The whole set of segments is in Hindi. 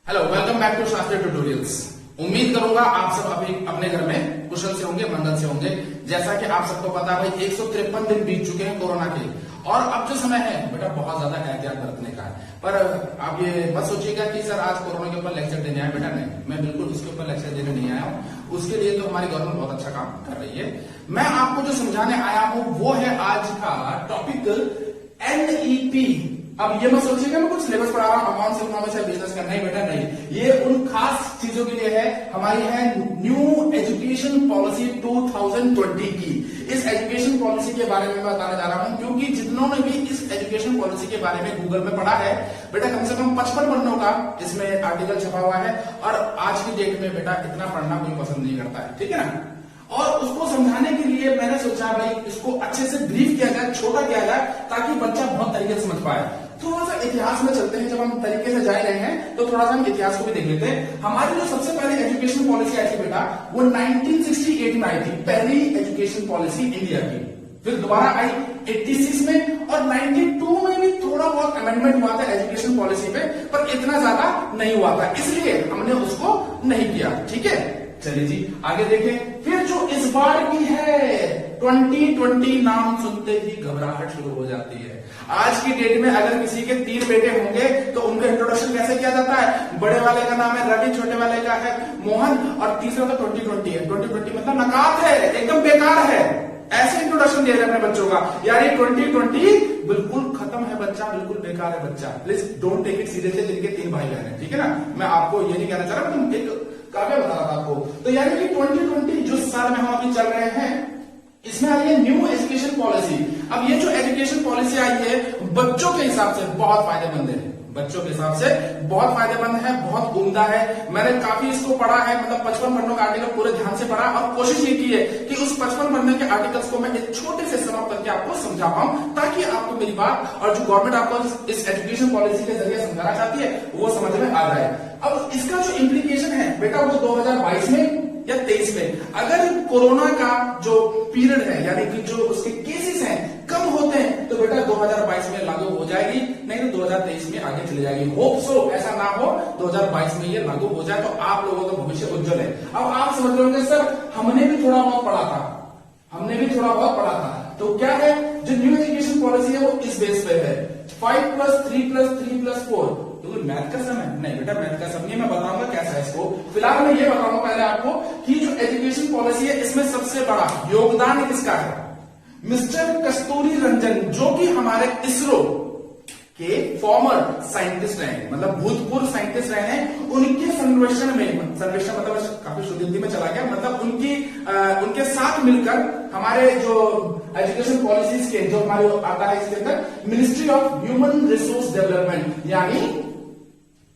Hello, welcome back to Shastri tutorials. उम्मीद करूंगा आप सब अभी अपने घर में कुशल से होंगे, मंगल से होंगे। जैसा कि आप सबको पता है भाई 153 दिन बीत चुके हैं कोरोना के, और अब जो समय है बेटा बहुत ज्यादा एहतियात बरतने का है। पर आप ये मत सोचिएगा कि सर आज कोरोना के ऊपर लेक्चर देने आया, बेटा नहीं, मैं बिल्कुल उसके ऊपर लेक्चर देने नहीं आया हूँ। उसके लिए तो हमारी गवर्नमेंट बहुत अच्छा काम कर रही है। मैं आपको जो समझाने आया हूँ वो है आज का टॉपिक NEP। अब ये मत सोचिएगा मैं कुछ सिलेबस पढ़ा रहा हूं, अकाउंट से इकोनॉमिक्स है, बिजनेस का, नहीं बेटा नहीं। ये उन खास चीजों के लिए है, हमारी है न्यू एजुकेशन पॉलिसी 2020 की। इस एजुकेशन पॉलिसी के बारे में बताने जा रहा हूं, क्योंकि जिन्होंने भी इस एजुकेशन पॉलिसी के बारे में गूगल में पढ़ा है बेटा, कम से कम 55 पन्नों का इसमें आर्टिकल छपा हुआ है, और आज की डेट में बेटा इतना पढ़ना कोई पसंद नहीं करता है, ठीक है ना। और उसको समझाने के लिए मैंने सोचा भाई इसको अच्छे से ब्रीफ किया जाए, छोटा किया जाए, ताकि बच्चा बहुत तरीके से समझ पाए। थोड़ा सा इतिहास में चलते हैं, जब हम तरीके से जा रहे हैं तो थोड़ा सा हम इतिहास को भी देख लेते हैं। हमारी जो सबसे पहले एजुकेशन पॉलिसी आई थी बेटा, वो 1968 में आई थी, पहली एजुकेशन पॉलिसी इंडिया की। फिर दोबारा आई 86 में, और 92 में भी थोड़ा बहुत अमेंडमेंट हुआ था एजुकेशन पॉलिसी पे, पर इतना ज्यादा नहीं हुआ था, इसलिए हमने उसको नहीं किया, ठीक है। चलिए जी आगे देखें। फिर जो इस बार की है 2020, नाम सुनते ही घबराहट शुरू हो जाती है। आज की डेट में अगर किसी के 3 बेटे होंगे तो उनका इंट्रोडक्शन कैसे किया जाता है? बड़े वाले का नाम है रवि, छोटे वाले का है मोहन, और तीसरा का 2020 है। 2020 मतलब नकात है, एकदम बेकार है, ऐसे इंट्रोडक्शन दिया जाए अपने बच्चों का। यार ये 2020 बिल्कुल खत्म है बच्चा, बिल्कुल बेकार है बच्चा। Please don't take it seriously जिनके 3 भाई बहन है, ठीक है ना। मैं आपको ये नहीं कहना चाह रहा, तुम एक काव्य बता रहा था आपको। तो यानी कि 2020 जो साल में हम अभी चल रहे हैं, इसमें आई है न्यू एजुकेशन पॉलिसी। अब ये जो एजुकेशन पॉलिसी आई है बच्चों के हिसाब से बहुत फायदेमंद है, बच्चों के हिसाब से बहुत फायदेमंद है, बहुत उम्दा है। मैंने काफी इसको पढ़ा है, मतलब 55 पन्नों का आर्टिकल पूरे ध्यान से पढ़ा, और कोशिश ये की है कि उस 55 पन्ने के आर्टिकल्स को मैं एक छोटे से सम करके आपको समझा पाऊं, ताकि आपको मेरी बात और जो गवर्नमेंट आपको इस एजुकेशन पॉलिसी के जरिए समझाना चाहती है वो समझ में आ जाए। अब इसका जो इम्प्लीकेशन है बेटा, वो 2022 में या 23 में, अगर कोरोना का जो पीरियड है यानी कि जो उसके केसेस हैं कम होते हैं, तो बेटा 2022 में लागू हो जाएगी, नहीं तो 2023 में आगे चली जाएगी। होप सो ऐसा ना हो, 2022 में ये लागू हो जाए तो आप लोगों का भविष्य उज्जवल है। अब आप समझ रहे होंगे सर हमने भी थोड़ा बहुत पढ़ा था, तो क्या है जो न्यू एजुकेशन पॉलिसी है वो इस बेस पे है 5+3+3+4। तो मैथ का सम है? नहीं बेटा मैथ का सम नहीं, मैं बताऊंगा कैसा है इसको। फिलहाल मैं ये बताऊंगा पहले आपको कि जो एजुकेशन पॉलिसी है इसमें सबसे बड़ा योगदान किसका है? मिस्टर कस्तूरी रंजन, जो कि हमारे इसरो के फॉर्मर साइंटिस्ट रहे, मतलब भूतपूर्व साइंटिस्ट रहे हैं। उनके सर्वेक्षण मतलब काफी शुद्ध हिंदी में चला गया, मतलब उनके साथ मिलकर हमारे जो एजुकेशन पॉलिसीज के जो हमारे आता है इसके अंदर ministry of human resource development यानी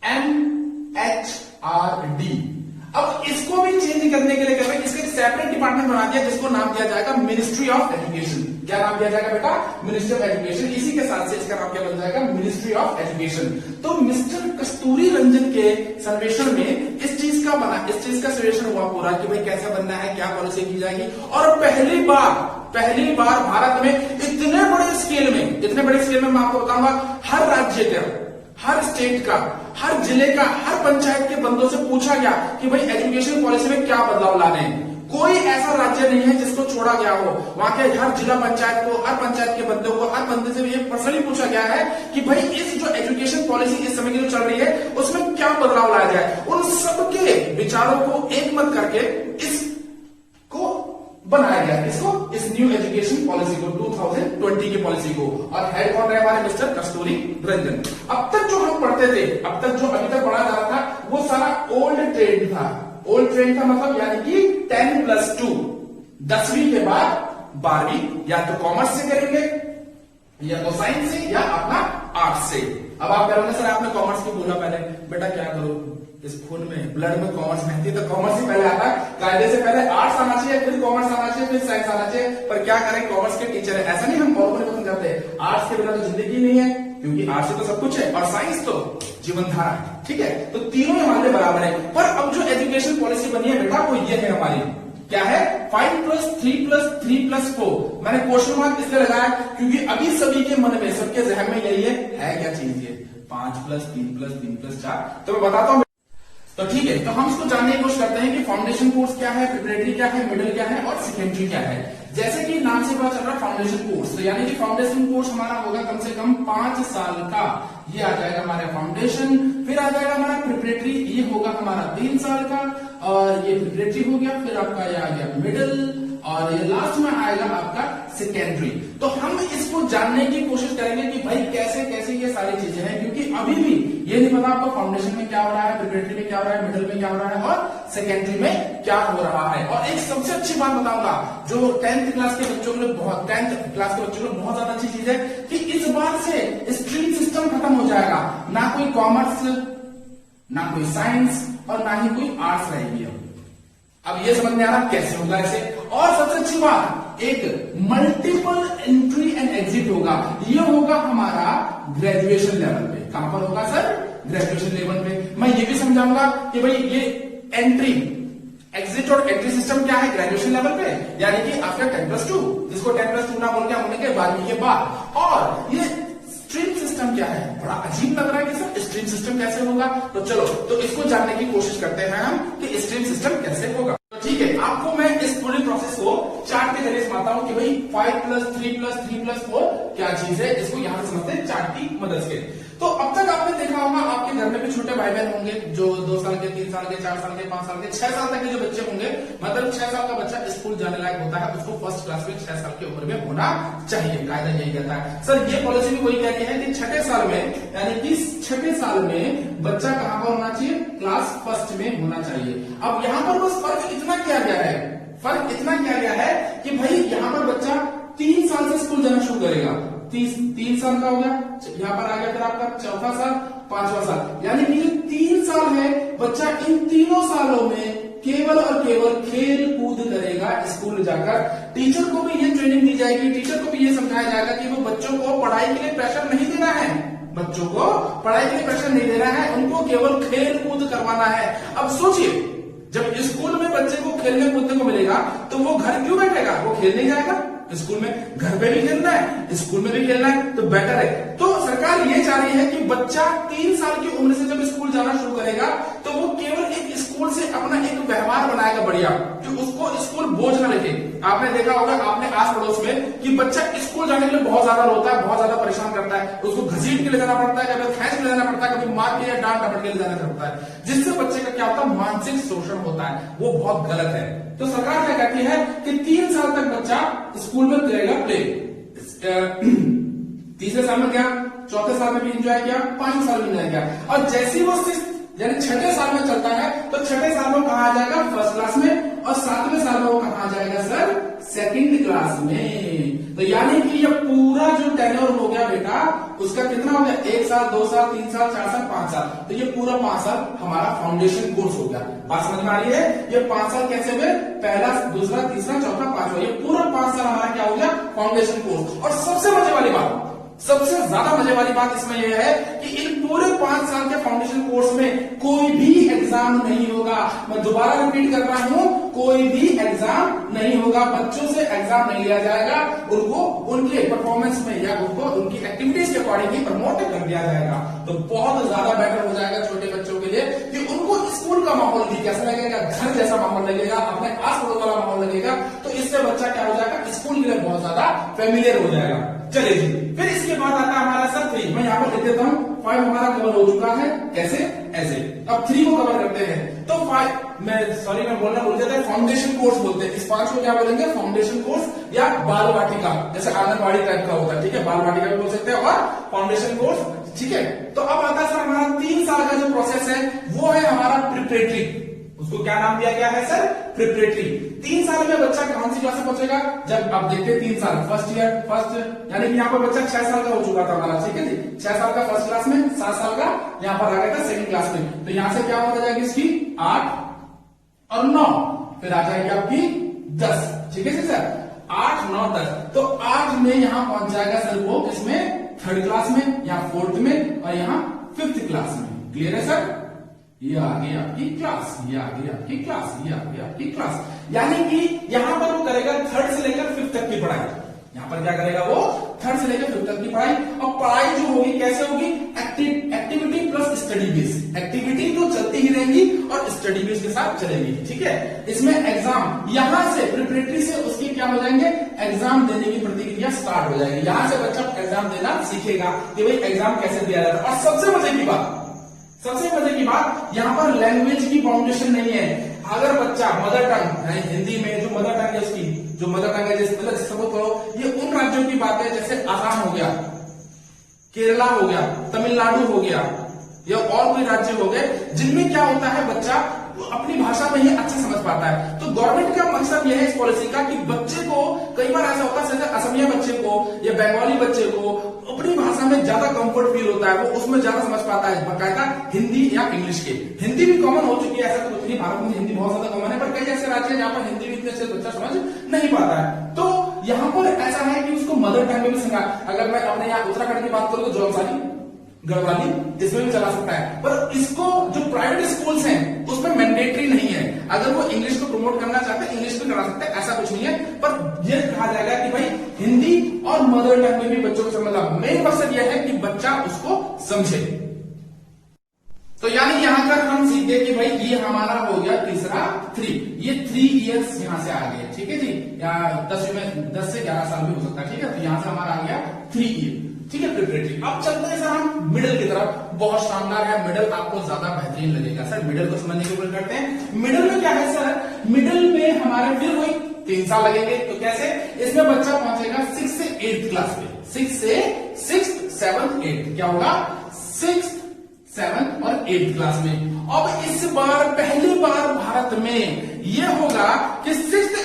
MHRD। अब इसको भी चेंज करने के लिए क्या है, इसका एक सेपरेट डिपार्टमेंट बना दिया जिसको नाम दिया जाएगा मिनिस्ट्री ऑफ एजुकेशन। क्या नाम दिया जाएगा बेटा? Ministry of education. इसी के साथ से इसका नाम क्या बन जाएगा? Ministry of education. तो मिस्टर कस्तूरी रंजन के सर्वेक्षण में इस चीज का सर्वेक्षण हुआ पूरा कि भाई कैसे बनना है, क्या पॉलिसी की जाएगी। और पहली बार भारत में इतने बड़े स्केल में मैं आपको बताऊंगा, हर राज्य का, हर स्टेट का, हर जिले का, हर पंचायत के बंदों से पूछा गया कि भाई एजुकेशन पॉलिसी में क्या बदलाव लाने हैं। कोई ऐसा राज्य नहीं है जिसको छोड़ा गया हो। वहां के हर जिला पंचायत को, हर पंचायत के बंदों को, हर बंदे से ये पर्सनली पूछा गया है कि भाई इस जो एजुकेशन पॉलिसी इस समय की जो चल रही है उसमें क्या बदलाव लाया जाए। उन सबके विचारों को एक मत करके इसको बनाया गया, इस न्यू एजुकेशन पॉलिसी को, 2020 की पॉलिसी को। और हेड कौन रहे? हमारे मिस्टर कस्तूरी रंजन। अब तक जो हम पढ़ते थे, जो अभी तक पढ़ा जा रहा था, वो सारा ओल्ड ट्रेंड था। ओल्ड ट्रेंड का मतलब यानी कि 10+2, 10वीं के बाद 12वीं या तो कॉमर्स से करेंगे, या तो साइंस से, या अपना आर्ट्स से। अब आप कहोगे सर आपने कॉमर्स क्यों बोला पहले? बेटा क्या करो, इस खून में, ब्लड में कॉमर्स बहती है, तो कॉमर्स ही पहले आता है। कायदे से पहले आर्ट्स आना चाहिए, फिर कॉमर्स आना चाहिए, फिर साइंस आना चाहिए। पर क्या करें, कॉमर्स के टीचर है, ऐसा नहीं हम और को समझाते। आर्ट्स के बिना तो जिंदगी नहीं है, क्योंकि आर्ट्स से तो सब कुछ है, और साइंस तो जीवन धारा है, ठीक है। तो तीनों हमारे बराबर है। पर अब जो एजुकेशन पॉलिसी बनी है बेटा, वो ये है हमारी, क्या है? 5+3+3+4। मैंने क्वेश्चन मार्क इसलिए लगाया क्योंकि अभी सभी के मन में, सबके जहन में यही है क्या चीज ये 5+3+3+4। तो मैं बताता हूं तो ठीक है, तो हम इसको जानने की कोशिश करते हैं कि फाउंडेशन कोर्स क्या है, प्रिपरेटरी क्या है, मिडिल क्या है और सेकेंडरी क्या है। जैसे कि नाम से पता चल रहा है फाउंडेशन कोर्स, तो यानी कि फाउंडेशन कोर्स हमारा होगा कम से कम 5 साल का। ये आ जाएगा हमारा फाउंडेशन, फिर आ जाएगा हमारा प्रिपरेटरी, ये होगा हमारा 3 साल का, और ये प्रिपरेटरी हो गया। फिर आपका ये आ गया मिडिल, और ये लास्ट में आएगा आपका सेकेंडरी। तो हम इसको जानने की कोशिश करेंगे कि भाई कैसे कैसे ये सारी चीजें हैं, क्योंकि अभी भी ये नहीं पता आपको फाउंडेशन में क्या हो रहा है, प्रिपरेटरी में क्या हो रहा है, मिडिल में क्या हो रहा है और सेकेंडरी में क्या हो रहा है। और एक सबसे अच्छी बात बताऊंगा जो 10th क्लास के बच्चों के लिए बहुत 10th क्लास के बच्चों के लिए बहुत ज्यादा अच्छी चीज है कि इस बार से स्ट्रीम सिस्टम खत्म हो जाएगा। ना कोई कॉमर्स, ना कोई साइंस और ना ही कोई आर्ट्स रहेगी। अब ये समझ में आ रहा कैसे होगा ऐसे। और सबसे अच्छी बात, एक मल्टीपल एंट्री एंड एग्जिट होगा। ये होगा हमारा ग्रेजुएशन लेवल पे। कहां पर होगा सर? ग्रेजुएशन लेवल पे। मैं ये भी समझाऊंगा कि भाई ये एंट्री, एग्जिट और एंट्री सिस्टम क्या है ग्रेजुएशन लेवल पे, यानी कि आफ्टर 10+2, जिसको 10+2 ना बोल के होने के बाद के बाद। और ये स्ट्रीम सिस्टम क्या है? बड़ा अजीब लग रहा है कि सर स्ट्रीम सिस्टम कैसे होगा। तो चलो, तो इसको जानने की कोशिश करते हैं हम कि स्ट्रीम सिस्टम कैसे होगा। तो ठीक है, आपको मैं इस पूरे प्रोसेस को चार्ट के जरिए समझाता हूं कि भाई 5+3+3+4 क्या चीज है। इसको यहां से समझते हैं चार्ट की मदद से। तो अब तक आपने देखा होगा आपके घर में भी छोटे भाई बहन होंगे जो 2 साल के, 3 साल के, 4 साल के, 5 साल के, 6 साल तक के जो बच्चे होंगे। मतलब 6 साल का बच्चा स्कूल जाने लायक होता है, उसको फर्स्ट क्लास में 6 साल की उम्र में होना चाहिए। कायदा यही कहता है। सर ये पॉलिसी भी वही कहती है कि 6ठे साल में, यानी कि 6ठे साल में बच्चा कहां पर होना चाहिए? क्लास फर्स्ट में होना चाहिए। अब यहां पर बस फर्क इतना किया गया है, फर्क इतना किया गया है कि भाई यहां पर बच्चा 3 साल से स्कूल जाना शुरू करेगा। 3 साल का हो गया, यहां पर आ गया फिर आपका 4था साल, 5वां साल, यानी कि जो 3 साल है बच्चा इन तीनों सालों में केवल और केवल खेल कूद करेगा। स्कूल जाकर टीचर को भी ये ट्रेनिंग दी जाएगी, टीचर को भी ये समझाया जाएगा कि वो बच्चों को पढ़ाई के लिए प्रेशर नहीं देना है, बच्चों को पढ़ाई के लिए प्रेशर नहीं देना है, उनको केवल खेल कूद करवाना है। अब सोचिए, जब स्कूल में बच्चे को खेलने कूदने को मिलेगा तो वो घर क्यों बैठेगा? वो खेलने जाएगा स्कूल में। घर पे भी खेलना है, स्कूल में भी खेलना है, तो बेटर है। तो सरकार ये चाह रही है कि बच्चा 3 साल की उम्र से जब स्कूल जाना शुरू करेगा तो वो केवल एक स्कूल से अपना एक व्यवहार बनाएगा बढ़िया, कि उसको स्कूल बोझ ना लगे। आपने देखा होगा आपने आस पड़ोस में कि बच्चा स्कूल जाने के लिए बहुत ज्यादा रोता है, बहुत ज्यादा परेशान करता है, उसको घसीट के ले जाना पड़ता है, कभी खींच के ले जाना पड़ता है, कभी मार के या डांट डपट के ले जाना पड़ता है, जिससे बच्चे का क्या होता है? मानसिक शोषण होता है। वो बहुत गलत है। तो सरकार क्या कहती है कि 3 साल तक बच्चा स्कूल में करेगा प्ले, तीसरे साल में क्या, चौथे साल में भी एंजॉय किया, 5वें साल में एंजॉय किया, और जैसी वो यानी 6ठे साल में चलता है तो 6ठे साल में कहा आ जाएगा फर्स्ट क्लास में, और 7वें साल में वो कहा आ जाएगा सर सेकंड क्लास में। तो यानी कि ये पूरा जो टेन्योर हो गया बेटा, उसका कितना हो गया? 1 साल, 2 साल, 3 साल, 4 साल, 5 साल। तो ये पूरा 5 साल हमारा फाउंडेशन कोर्स हो गया। बात समझ में आ रही है? ये 5 साल कैसे हुए? पहला, दूसरा, तीसरा, चौथा, 5वां, ये पूरा 5 साल हमारा क्या हो गया? Foundation course. और सबसे मजे वाली बात, सबसे ज्यादा मजे वाली बात इसमें यह है कि इन पूरे 5 साल के फाउंडेशन कोर्स में कोई भी एग्जाम नहीं होगा। मैं दोबारा रिपीट कर रहा हूं, कोई भी एग्जाम नहीं होगा। बच्चों से एग्जाम नहीं लिया जाएगा, उनको उनके परफॉर्मेंस में या उनको उनकी एक्टिविटीज के अकॉर्डिंग ही प्रमोट कर दिया जाएगा। तो बहुत ज्यादा बेटर हो जाएगा छोटे बच्चों के लिए कि उनको स्कूल का माहौल भी कैसा लगेगा? घर जैसा माहौल लगेगा, अपने आस पड़ोस वाला माहौल लगेगा। तो इससे बच्चा क्या हो जाएगा? स्कूल के लिए बहुत ज्यादा फेमिलियर हो जाएगा। चलिए जी, फिर इसके बाद आता है हमारा सर 3। मैं यहाँ पर लिख देता हूँ। 5 हमारा कवर हो चुका है, कैसे? ऐसे। अब 3 को कवर करते हैं। तो 5 मैं बोलना भूल जाता है, फाउंडेशन कोर्स बोलते हैं। इस 5 को क्या बोलेंगे? फाउंडेशन कोर्स या बाल वाटिका, जैसे आंगनबाड़ी टाइप का होता है, ठीक है? बाल वाटिका भी बोल सकते हैं, और फाउंडेशन कोर्स, ठीक है? तो अब आता है सर हमारा 3 साल का जो प्रोसेस है वो है हमारा प्रिपरेटरी। उसको क्या नाम दिया गया है सर? प्रिपरेटरी। 3 साल में बच्चा कौन सी क्लास में पहुंचेगा? जब आप देखते हैं 3 साल, फर्स्ट ईयर, फर्स्ट, यानी कि यहाँ पर बच्चा 6 साल का हो चुका था हमारा, ठीक है जी? 6 साल का फर्स्ट क्लास में, 7 साल का यहाँ पर आ गया था सेकंड क्लास में। तो यहाँ से क्या होता जाएगी इसकी? 8 और 9, फिर आ जाएगी आपकी 10, ठीक है सर? 8, 9, 10। तो 8 में यहाँ पहुंच जाएगा सर वो इसमें 3rd क्लास में, यहाँ 4th में, और यहाँ 5th क्लास में। क्लियर है सर? ये आ गई आपकी क्लास, ये आ गई आपकी क्लास, ये आ गई आपकी क्लास। यानी कि यहां पर वो करेगा 3rd से लेकर 5th तक की पढ़ाई। यहां पर क्या करेगा वो? 3rd से लेकर 5th तक की पढ़ाई। और पढ़ाई जो होगी कैसे होगी? Activity plus study base. Activity तो चलती ही रहेंगी स्टडी भी उसके साथ चलेगी। ठीक है, इसमें एग्जाम यहां से प्रिपरेटरी से उसके क्या हो जाएंगे, एग्जाम देने की प्रतिक्रिया स्टार्ट हो जाएगी। यहां से बच्चा एग्जाम देना सीखेगा कि भाई एग्जाम कैसे दिया जाता है। और सबसे मजे की बात यहां पर लैंग्वेज की बाउंडेशन नहीं है। अगर बच्चा मदर टंग हिंदी में जो मदर टंग है उसकी जो मदर टंग है, जैसे मतलब सपोज करो ये उन राज्यों की बात है जैसे आसाम हो गया, केरला हो गया, तमिलनाडु हो गया या और कोई राज्य हो गए जिनमें क्या होता है बच्चा अपनी भाषा में ही अच्छा समझ पाता है। तो गवर्नमेंट का मकसद यह है इस पॉलिसी का कि बच्चे को, कई बार ऐसा होता है जैसे असमिया बच्चे को या बंगाली बच्चे को अपनी भाषा में ज्यादा कंफर्ट फील होता है, वो उसमें ज्यादा समझ पाता है बकायदा हिंदी या इंग्लिश के। हिंदी भी कॉमन हो चुकी है, ऐसा तो कुछ नहीं, भारत में हिंदी बहुत ज्यादा कॉमन है, पर कई ऐसे राज्य हैं जहां पर हिंदी भी इतने से बच्चा समझ नहीं पाता है। तो यहाँ पर ऐसा है कि उसको मदर टंग में भी सिखा। अगर मैं अपने यहाँ उत्तराखंड की बात करूं तो जौनसारी गढ़वाली इसमें भी चला सकता है, पर इसको जो प्राइवेट स्कूल्स हैं उसमें मैंडेटरी नहीं है। अगर वो इंग्लिश को प्रमोट करना चाहते हैं इंग्लिश में करा सकते हैं, ऐसा कुछ नहीं है। पर यह कहा जाएगा कि भाई हिंदी और मदर टंग में भी बच्चों को समझना। मेन मकसद यह है कि बच्चा उसको समझे। तो यानी यहां तक हम सीख गए कि भाई ये हमारा हो गया तीसरा 3, ये 3 इयर्स यहां से आ गए। ठीक है जी, या 10 से 11 साल भी हो सकता है। ठीक है, तो यहां से हमारा आ गया 3 ईयर। ठीक है, प्रिपरेटरी। अब चलते हैं सर हम मिडिल की तरफ। बहुत शानदार है मिडिल, आपको ज्यादा बेहतरीन लगेगा। सर मिडिल को समझने की कोशिश करते हैं। मिडिल में क्या है सर, मिडिल में हमारे फिर वही 3 साल लगेंगे। तो कैसे, इसमें बच्चा पहुंचेगा 6 से 8th क्लास में। 6 से 6th 7th 8th क्या होगा, 6th 7th और 8th क्लास में। अब इस बार पहली बार भारत में यह होगा कि 6th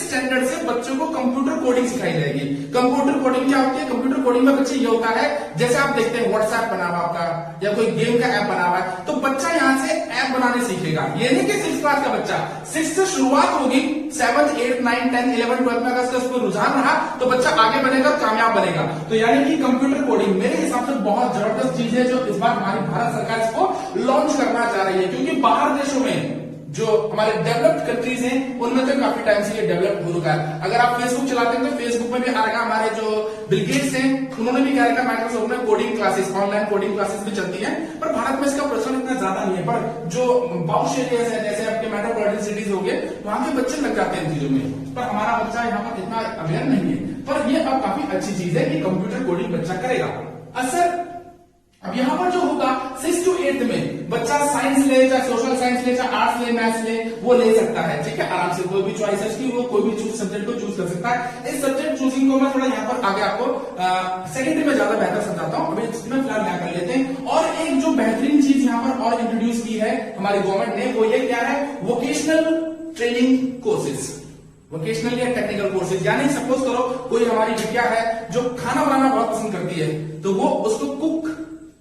स्टैंडर्ड से बच्चों को कंप्यूटर कोडिंग सिखाई जाएगी। कंप्यूटर कोडिंग क्या होती है, कंप्यूटर कोडिंग में बच्चे ये होता है जैसे आप देखते हैं व्हाट्सएप बना हुआ आपका या कोई गेम का ऐप बना हुआ है, तो बच्चा यहां से ऐप बनाने सीखेगा। ये नहीं कि 6th क्लास का बच्चा, 6th से शुरुआत होगी, 7th 8th 9th 10th 11th 12th में अगर उसको रुझान रहा तो बच्चा आगे बनेगा, कामयाब बनेगा। तो यानी कि कंप्यूटर कोडिंग मेरे हिसाब से बहुत जबरदस्त चीज है जो इस बार हमारी भारत सरकार इसको लॉन्च करना चाह रही है। क्योंकि बाहर देशों में जो हमारे डेवलप्ड कंट्रीज हैं उनमें तो काफी टाइम से ये डेवलप हो चुका है। अगर आप फेसबुक चलाते हैं तो फेसबुक में भी आ रहा, हमारे जो बिल गेट्स हैं उन्होंने भी क्या रखा, माइक्रोसॉफ्ट में coding classes, online coding classes भी चलती हैं। पर भारत में इसका प्रचलन इतना ज्यादा नहीं है। पर जो बाउश एरियाज है जैसे आपके मेट्रोपॉलिटन सिटीज हो गए, वहां के बच्चे लग जाते हैं इन चीजों में, पर हमारा बच्चा यहाँ पर इतना अवेयर नहीं है। पर यह अब काफी अच्छी चीज है कि कंप्यूटर कोडिंग बच्चा करेगा। असर अब यहां पर जो होगा 6 to 8 में बच्चा साइंस ले, चाहे सोशल साइंस ले, चाहे आर्ट्स ले, मैथ्स ले, वो ले सकता है। ठीक है, आराम से कोई भी चॉइस है उसकी, वो कोई भी सब्जेक्ट को चूज कर सकता है। इस सब्जेक्ट चूजिंग को मैं थोड़ा यहाँ पर आगे आपको सेकेंडरी में ज्यादा बेहतर समझाता हूँ, अभी इसमें फिलहाल यहाँ कर लेते हैं। और एक जो बेहतरीन चीज यहाँ पर और इंट्रोड्यूस की है हमारी गवर्नमेंट ने, वो ये क्या है, वोकेशनल ट्रेनिंग कोर्सेज, वोकेशनल या टेक्निकल कोर्सेज। यानी सपोज करो कोई हमारी बिटिया है जो खाना बनाना बहुत पसंद करती है, तो वो उसको कुक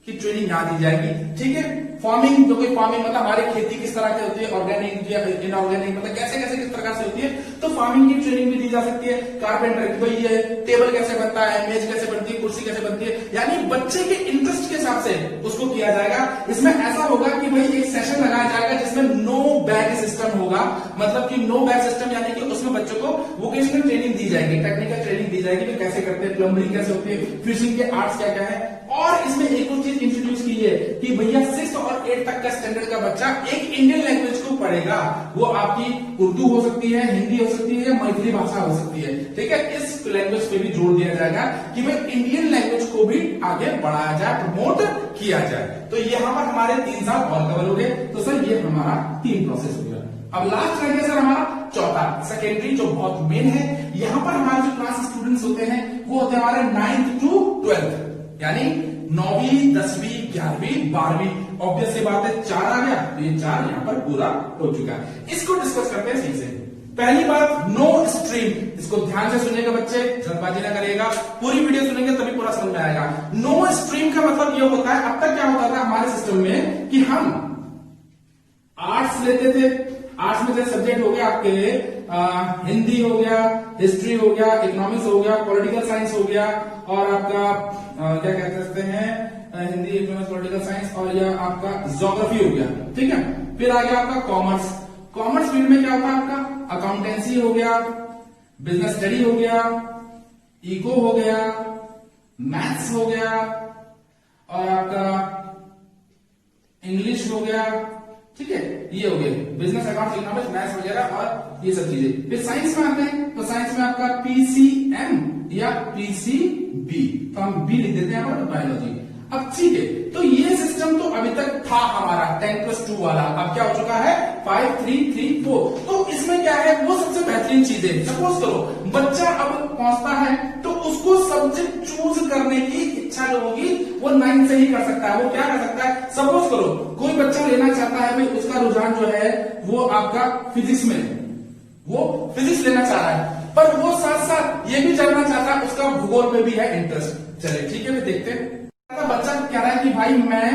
की ट्रेनिंग यहाँ दी जाएगी। ठीक है, फार्मिंग, जो कोई फार्मिंग मतलब हमारी खेती किस तरह की होती है, ऑर्गेनिक या इनऑर्गेनिक, मतलब कैसे कैसे किस प्रकार से होती है, तो फार्मिंग की ट्रेनिंग भी दी जा सकती है। कारपेंटर की, भाई ये टेबल कैसे बनता है, मेज कैसे बनती है, कुर्सी कैसे बनती है, यानी बच्चे के इंटरेस्ट के हिसाब से उसको किया जाएगा। इसमें ऐसा होगा कि भाई एक सेशन लगाया जाएगा जिसमें नो बैग सिस्टम होगा, मतलब कि नो बैग सिस्टम यानी कि उसमें बच्चों को वोकेशनल ट्रेनिंग दी जाएगी, टेक्निकल ट्रेनिंग दी जाएगी कि कैसे करते हैं, प्लम्बरिंग कैसे होती है, फिशिंग के आर्ट्स क्या क्या है। और इसमें एक और चीज इंट्रोड्यूस की है कि भैया 6 और 8 तक का स्टैंडर्ड का बच्चा एक इंडियन लैंग्वेज को पढ़ेगा। वो आपकी उर्दू हो सकती है, हिंदी हो सकती है, या मैथिली भाषा हो सकती है। ठीक है, इस लैंग्वेज पे भी जोर दिया जाएगा कि भाई इंडियन लैंग्वेज को भी आगे बढ़ाया जाए, प्रमोट किया जाए। तो यहां पर हमारे 3 साल और कवर हो गए। तो सर ये हमारा 3 प्रोसेस हो गया। अब लास्ट रह गया सर हमारा चौथा, सेकेंडरी, जो बहुत मेन है। यहां पर हमारे जो क्लास स्टूडेंट्स होते हैं वो होते हैं हमारे 9th to 12th, यानी 9वीं 10वीं 11वीं 12वीं। ऑब्वियस सी बात है 4 आ गया, तो ये 4 यहां पर पूरा हो चुका है। इसको डिस्कस करते हैं सही से। पहली बात, नो स्ट्रीम। इसको ध्यान से सुनिएगा बच्चे, जल्दबाजी ना करिएगा, पूरी वीडियो सुनेंगे तभी पूरा समझ में आएगा। नो स्ट्रीम का मतलब ये होता है, अब तक क्या होता था हमारे सिस्टम में कि हम आर्ट्स लेते थे। आर्ट्स में जैसे सब्जेक्ट हो गया आपके हिंदी हो गया, हिस्ट्री हो गया, इकोनॉमिक्स हो गया, पॉलिटिकल साइंस हो गया, और आपका क्या कहते हैं हिंदी, इकोनॉमिक्स, पॉलिटिकल साइंस, और यह आपका ज्योग्राफी हो गया। ठीक है, फिर आ गया आपका कॉमर्स। कॉमर्स फील्ड में क्या होता है आपका अकाउंटेंसी हो गया, बिजनेस स्टडी हो गया, इको हो गया, मैथ्स हो गया, और आपका इंग्लिश हो गया, ठीक है, ये हो गए बिजनेस, अकाउंट, इकोनॉमिक्स, मैथ्स वगैरह और ये सब चीजें। फिर साइंस में आते हैं, तो साइंस में आपका पीसीएम या पीसीबी, तो हम बी लिख देते हैं यहाँ पर, बायोलॉजी। अब ठीक है, तो ये सिस्टम तो अभी तक था हमारा 10+2 वाला, अब क्या हो चुका है 5, 3, 3, 4। तो इसमें क्या है, वो सबसे बेहतरीन चीज है। सपोज करो बच्चा अब पहुंचता है तो उसको सब्जेक्ट चूज करने की इच्छा जो होगी वो 9 से ही कर सकता है। वो क्या कर सकता है, सपोज करो कोई बच्चा लेना चाहता है, भाई उसका रुझान जो है वो आपका फिजिक्स में, वो फिजिक्स लेना चाह रहा है, पर वो साथ साथ ये भी जानना चाहता है उसका भूगोल में भी है इंटरेस्ट। चलिए ठीक है, देखते हैं। बच्चा कह रहा है कि भाई मैं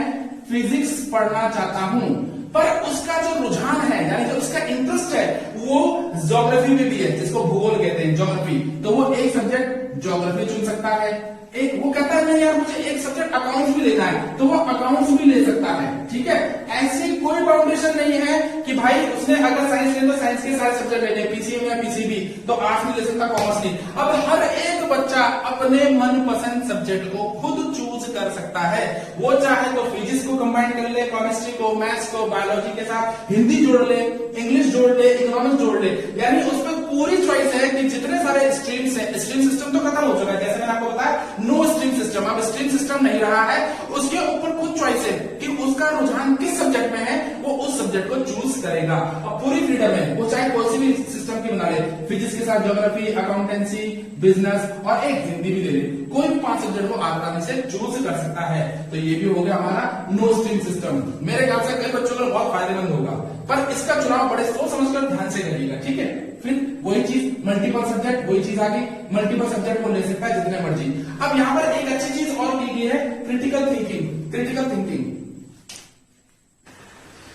फिजिक्स पढ़ना चाहता हूं, पर उसका जो रुझान है यानी जो उसका इंटरेस्ट है वो ज्योग्राफी में भी है, जिसको भूगोल कहते हैं, ज्योग्राफी। तो वो एक सब्जेक्ट ज्योग्राफी चुन सकता है। एक वो कहता है नहीं यार मुझे एक सब्जेक्ट अकाउंट्स भी लेना है, तो वो अकाउंट्स भी ले सकता है। ठीक है, ऐसी कोई बाउंडेशन नहीं है कि भाई उसने अगर साइंस ले तो साइंस के सारे सब्जेक्ट लेने, पीसीएम या पीसीबी, तो आर्ट्स नहीं ले सकता, कॉमर्स नहीं। अब हर एक बच्चा अपने मनपसंद सब्जेक्ट को खुद चूज कर सकता है। वो चाहे तो फिजिक्स को कंबाइन कर ले, केमिस्ट्री को, मैथ्स को, बायोलॉजी के साथ हिंदी जोड़ ले, इंग्लिश जोड़ ले, इकोनॉमिक्स जोड़ ले, यानी उसमें पूरी चॉइस है कि जितने सारे स्ट्रीम्स है। स्ट्रीम सिस्टम तो खत्म हो चुका है, जैसे मैंने आपको बताया नो स्ट्रीम सिस्टम, अब स्ट्रीम सिस्टम नहीं रहा है। उसके ऊपर खुद चॉइस है कि उसका रुझान किस सब्जेक्ट में है, वो उस सब्जेक्ट को चूज करेगा और पूरी फ्रीडम है। वो चाहे कोई सी भी सिस्टम की बना ले, फिजिक्स के साथ ज्योग्राफी, अकाउंटेंसी, बिजनेस और एक हिंदी भी ले ले, कोई भी 5 सब्जेक्ट को आसानी से चूज कर सकता है। तो ये भी हो गया हमारा नो स्ट्रीम सिस्टम। मेरे ख्याल से कई बच्चों को बहुत फायदेमंद होगा, पर इसका चुनाव बड़े सोच समझकर ध्यान से करिएगा। ठीक है, फिर वही चीज मल्टीपल सब्जेक्ट, वही चीज आगे मल्टीपल सब्जेक्ट को ले सकता है जितने मर्जी। अब यहाँ पर एक अच्छी चीज और की गई है, क्रिटिकल थिंकिंग। क्रिटिकल थिंकिंग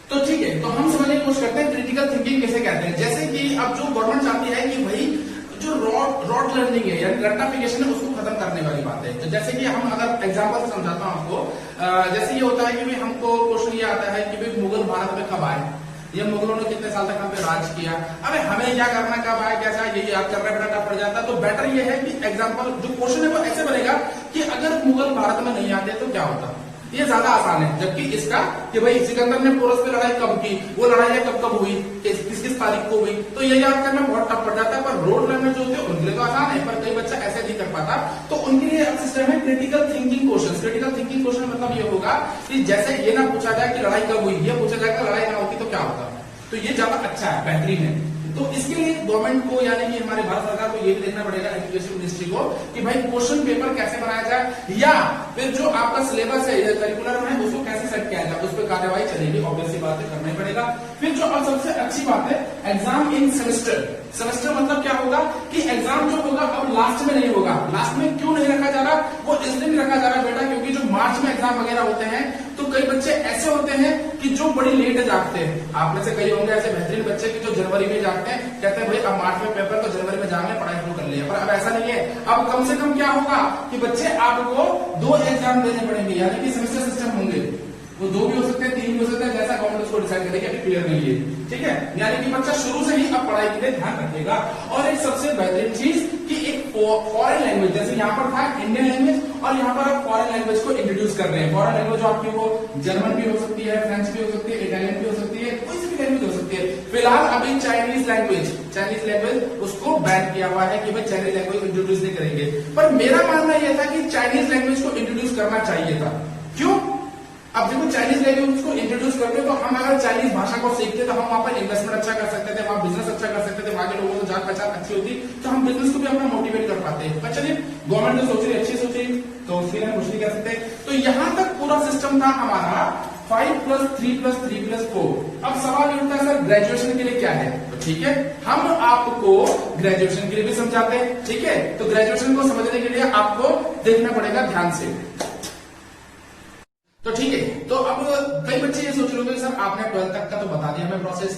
तो ठीक है, तो हम समझने की कोशिश करते हैं क्रिटिकल थिंकिंग किसे कहते हैं। जैसे कि अब जो गवर्नमेंट चाहती है कि भाई जो रॉड लर्निंग है यानी रट्टाफिकेशन है उसको खत्म करने वाली बात है। तो जैसे कि हम अगर एग्जांपल से समझाता हूं आपको, जैसे ये होता है कि भाई हमको क्वेश्चन ये आता है कि भाई मुगल भारत में कब आए, ये मुगलों ने कितने साल तक हम पे राज किया, अरे हमें क्या करना, कब आया, कैसा, ये याद करना बेटा टफ पड़ जाता है। तो बेटर ये है कि एग्जांपल जो क्वेश्चन है वो ऐसे बनेगा कि अगर मुगल भारत में नहीं आते तो क्या होता, ये ज्यादा आसान है। जबकि इसका कि भाई सिकंदर ने पोरस पे लड़ाई कब की, वो लड़ाई कब कब हुई, किस किस तारीख को हुई, तो ये याद करना बहुत टफ पड़ जाता है। पर रोड लर्नर जो होते हैं उनके लिए तो आसान है, पर कई बच्चा ऐसे नहीं कर पाता, तो उनके लिए सिस्टम है critical thinking question. Critical thinking question मतलब ये होगा कि जैसे ये ना पूछा जाए कि लड़ाई कब हुई, ये पूछा जाएगा लड़ाई ना होती तो क्या होता, तो ये ज्यादा अच्छा है, बेहतरीन है। तो इसके लिए गवर्नमेंट को यानी कि हमारे भारत सरकार को ये भी देखना पड़ेगा, एजुकेशन मिनिस्ट्री को, कि भाई क्वेश्चन पेपर कैसे बनाया जाए या फिर जो आपका सिलेबस है या करिकुलर है उसको कैसे सेट किया जाए, उस पर कार्यवाही चलेगी। ऑब्वियसली बात है, करना ही पड़ेगा। फिर जो अब सबसे अच्छी बात है एग्जाम इन सेमेस्टर। सेमेस्टर मतलब क्या होगा कि एग्जाम जो होगा अब लास्ट में नहीं होगा। लास्ट में क्यों नहीं रखा जा रहा, वो इसलिए नहीं रखा जा रहा बेटा क्योंकि जो मार्च में एग्जाम वगैरह होते हैं तो कई बच्चे ऐसे होते हैं कि जो बड़ी लेट जागते हैं। आप में से कई होंगे ऐसे बेहतरीन बच्चे कि जो जनवरी में जागते हैं, कहते हैं भाई अब मार्च में पेपर तो जनवरी में जाएंगे, पढ़ाई शुरू कर लिया। पर अब ऐसा नहीं है। अब कम से कम क्या होगा कि बच्चे आपको 2 एग्जाम देने पड़ेंगे, यानी कि सेमेस्टर सिस्टम होंगे। वो 2 भी हो सकते हैं, 3 भी हो सकते हैं, जैसा गवर्नमेंट उसको डिसाइड करेगी, अभी क्लियर नहीं है। ठीक है, यानी कि बच्चा शुरू से ही अब पढ़ाई के लिए ध्यान रखेगा। और एक सबसे बेहतरीन चीज कि एक फॉरेन लैंग्वेज, जैसे यहाँ पर था इंडियन लैंग्वेज और यहाँ पर आप फॉरेन लैंग्वेज को इंट्रोड्यूस कर रहे हैं। फॉरेन लैंग्वेज जो आपकी वो जर्मन भी हो सकती है, फ्रेंच भी हो सकती है, इटालियन भी हो सकती है, कोई सी भी लैंग्वेज हो सकती है। फिलहाल अभी चाइनीज लैंग्वेज उसको बैन किया हुआ है कि भाई चाइनीज लैंग्वेज इंट्रोड्यूस नहीं करेंगे। पर मेरा मानना यह था कि चाइनीज लैंग्वेज को इंट्रोड्यूस करना चाहिए था। क्यों? अब देखो चाइनीज लैंग्वेज को इंट्रोड्यूस करते तो हम अगर चाइनीज भाषा को सीखते तो हम वहां पर इन्वेस्टमेंट अच्छा कर सकते थे, वहां बिजनेस अच्छा कर सकते थे, वहां के लोगों को जान पहचान अच्छी होती तो हम बिजनेस को भी अपना मोटिवेट कर पाते हैं। पर चलिए गवर्नमेंट तो सोच रही अच्छी सोच रही तो उसके लिए हम कुछ नहीं कह सकते। तो यहां तक पूरा सिस्टम था हमारा 5+3+3+4। अब सवाल ये उठता है सर ग्रेजुएशन के लिए क्या है, तो ठीक है हम आपको ग्रेजुएशन के लिए भी समझाते हैं। ठीक है, तो ग्रेजुएशन को समझने के लिए आपको देखना पड़ेगा ध्यान से। तो ठीक है, तो अब कई बच्चे ये सोच रहे होंगे सर आपने 12th तक का तो बता दिया हमें प्रोसेस,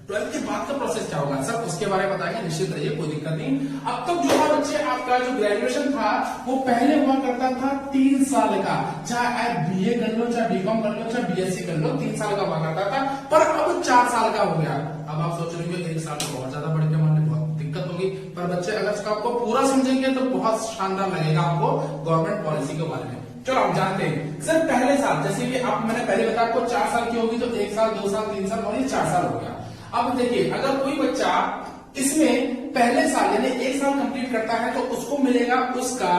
12th के बाद का प्रोसेस क्या होगा सर, उसके बारे में बताएंगे, निश्चित रहिए, कोई दिक्कत नहीं। अब तक जो है बच्चे आपका जो ग्रेजुएशन था वो पहले हुआ करता था 3 साल का, चाहे आप बीए कर लो, चाहे बीकॉम कर लो, चाहे बीएससी कर लो, 3 साल का हुआ करता था, पर अब 4 साल का हो गया। अब आप सोच रहे हो 1 साल तो बहुत ज्यादा बढ़ गया, मान बहुत दिक्कत होगी। होगी, पर बच्चे अगर इसका आपको पूरा समझेंगे तो बहुत शानदार लगेगा आपको गवर्नमेंट पॉलिसी के बारे में। चलो आप जानते हैं सर पहले साल, जैसे कि आप मैंने पहले बताया आपको 4 साल की होगी तो 1 साल 2 साल 3 साल और ये 4 साल हो गया। अब देखिए अगर कोई बच्चा इसमें पहले साल यानी 1 साल कंप्लीट करता है तो उसको मिलेगा उसका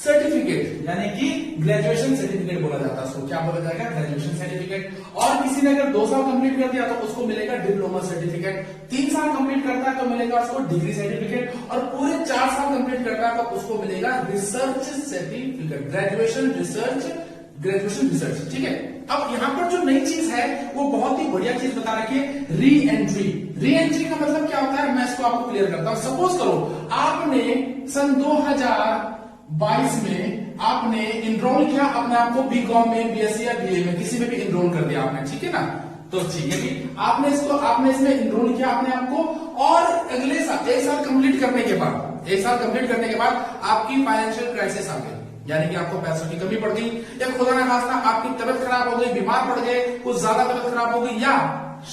सर्टिफिकेट, यानी कि ग्रेजुएशन सर्टिफिकेट बोला जाता है उसको। क्या बोला जाएगा? Graduation certificate. और किसी ने अगर 2 साल कंप्लीट कर दिया तो उसको मिलेगा डिप्लोमा सर्टिफिकेट। 3 साल कंप्लीट करता है तो मिलेगा उसको डिग्री सर्टिफिकेट, और पूरे 4 साल कंप्लीट करता है तो उसको मिलेगा रिसर्च सर्टिफिकेट, ग्रेजुएशन रिसर्च। ठीक है। अब यहाँ पर जो नई चीज है वो बहुत ही बढ़िया चीज बता रखी है, री एंट्री। री एंट्री का मतलब क्या होता है मैं इसको आपको क्लियर करता हूं। सपोज करो आपने सन 2022 में आपने इनरोल किया अपने आप को बीकॉम में, बीएससी या बीए में, किसी में भी इनरोल कर दिया आपने, ठीक है ना। तो ठीक है जी, आपने इसमें इनरोल किया अपने आप को, और अगले साल 1 साल कंप्लीट करने के बाद आपकी फाइनेंशियल क्राइसिस आ गई, यानी कि आपको पैसों की कमी पड़ गई, या खुदा ना खास्ता आपकी तबीयत खराब हो गई, बीमार पड़ गए, कुछ ज्यादा तबीयत खराब हो गई, या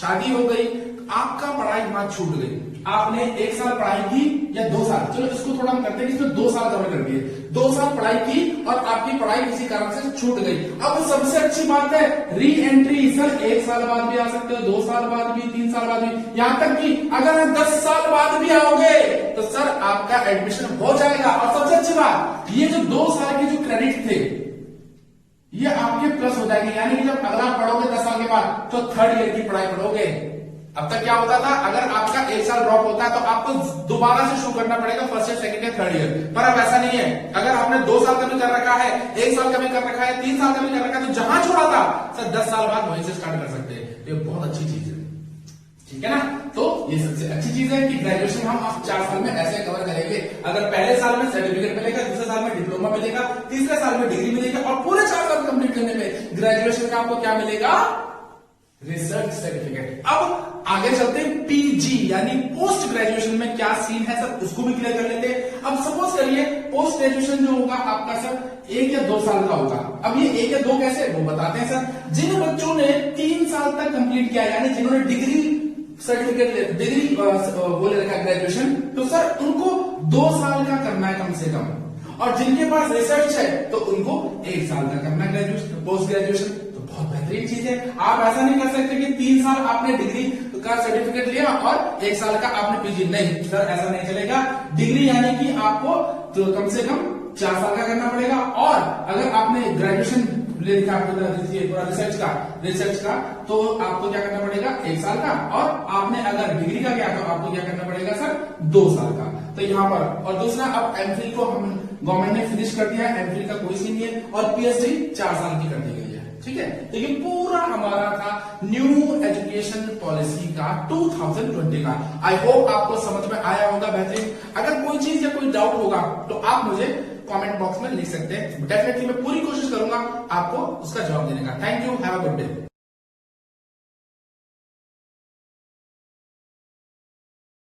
शादी हो गई, आपका पढ़ाई वहां छूट गई। आपने 1 साल पढ़ाई की या 2 साल, चलो इसको थोड़ा हम करते हैं इसमें 2 साल कवर कर दिए, 2 साल पढ़ाई की और आपकी पढ़ाई किसी कारण से छूट गई। अब सबसे अच्छी बात है री एंट्री। सर 1 साल बाद भी आ सकते हो, 2 साल बाद भी, 3 साल बाद भी, यहां तक कि अगर 10 साल बाद भी आओगे तो सर आपका एडमिशन हो जाएगा। और सबसे अच्छी बात, ये जो 2 साल के जो क्रेडिट थे ये आपके प्लस हो जाएंगे, यानी कि जब अगला पढ़ोगे 10 साल के बाद तो 3rd ईयर की पढ़ाई पढ़ोगे। अब तक क्या होता था, अगर आपका 1 साल ड्रॉप होता है तो आपको दोबारा से शुरू करना पड़ेगा, first year, second year, 3rd year. पर अब ऐसा नहीं है, अगर आपने 2 साल का भी कर रखा है, 1 साल का भी कर रखा है, 3 साल का भी कर रखा है, तो जहां छोड़ा था सर 10 साल बाद वहीं से स्टार्ट कर सकते हैं। ये बहुत अच्छी चीज है, ठीक है ना। तो ये सबसे अच्छी चीज है कि ग्रेजुएशन हम 4 साल में ऐसे कवर करेंगे। अगर पहले साल में सर्टिफिकेट मिलेगा, दूसरे साल में डिप्लोमा मिलेगा, तीसरे साल में डिग्री मिलेगी, और पूरे 4 साल कंप्लीट करने में ग्रेजुएशन का आपको क्या मिलेगा? Research certificate. अब आगे चलते हैं पीजी यानी पोस्ट ग्रेजुएशन में क्या सीन है सर, उसको भी क्लियर कर लेते हैं। अब सपोज करिए पोस्ट ग्रेजुएशन जो होगा आपका सर 1 या 2 साल का होगा। अब ये 1 या 2 कैसे, वो बताते हैं सर। जिन बच्चों ने 3 साल तक कंप्लीट किया, यानी जिन्होंने डिग्री सर्टिफिकेट, डिग्री वो ले रखा ग्रेजुएशन, तो सर उनको 2 साल का करना है कम से कम, और जिनके पास रिसर्च है तो उनको 1 साल का करना है ग्रेजुएशन, पोस्ट ग्रेजुएशन। तो बहुत बेहतरीन चीज है। आप ऐसा नहीं कर सकते कि 3 साल आपने डिग्री का सर्टिफिकेट लिया और 1 साल का आपने पीजी, नहीं सर ऐसा नहीं चलेगा। डिग्री यानी कि आपको तो कम से कम 4 साल का करना पड़ेगा, और अगर आपने ग्रेजुएशन ले लिखा पूरा रिसर्च का तो आपको क्या करना पड़ेगा? 1 साल का, और आपने अगर डिग्री का किया तो आपको क्या करना पड़ेगा सर? 2 साल का। तो यहाँ पर, और दूसरा अब एमफिल को हम गवर्नमेंट ने फिनिश कर दिया है, एमफिल का कोई सीन नहीं है, और पीएचडी 4 साल की कर दी गई है, ठीक है। तो ये पूरा हमारा था न्यू एजुकेशन पॉलिसी का 2020 का। आई होप आपको समझ में आया होगा बेहतरीन। अगर कोई चीज या कोई डाउट होगा तो आप मुझे कमेंट बॉक्स में लिख सकते हैं, डेफिनेटली मैं पूरी कोशिश करूंगा आपको उसका जवाब देने का। Thank you, have a good day.